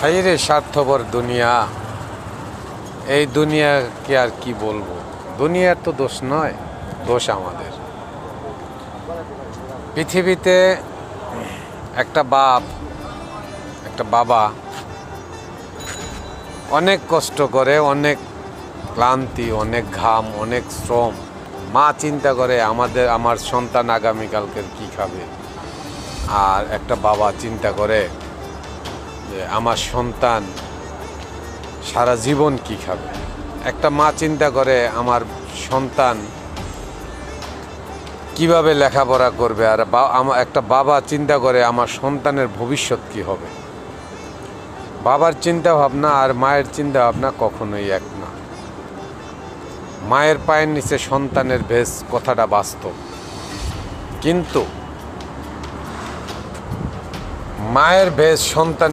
High রে স্বার্থপর দুনিয়া। এই দুনিয়াকে আর কি বলবো, দুনিয়ার তো দোষ নয়, দোষ আমাদের। পৃথিবীতে একটা বাবা অনেক কষ্ট করে, অনেক ক্লান্তি, অনেক ঘাম, অনেক শ্রম। মা চিন্তা করে আমার সন্তান আগামীকালকের কি খাবে, আর একটা বাবা চিন্তা করে যে আমার সন্তান সারা জীবন কি খাবে। একটা মা চিন্তা করে আমার সন্তান কিভাবে লেখাপড়া করবে, আর একটা বাবা চিন্তা করে আমার সন্তানের ভবিষ্যৎ কি হবে। বাবার চিন্তা ভাবনা আর মায়ের চিন্তা ভাবনা কখনোই এক না। মায়ের পায়ের নিচে সন্তানের ভেষ, কথাটা বাস্তব, কিন্তু মায়ের ভেষ সন্তান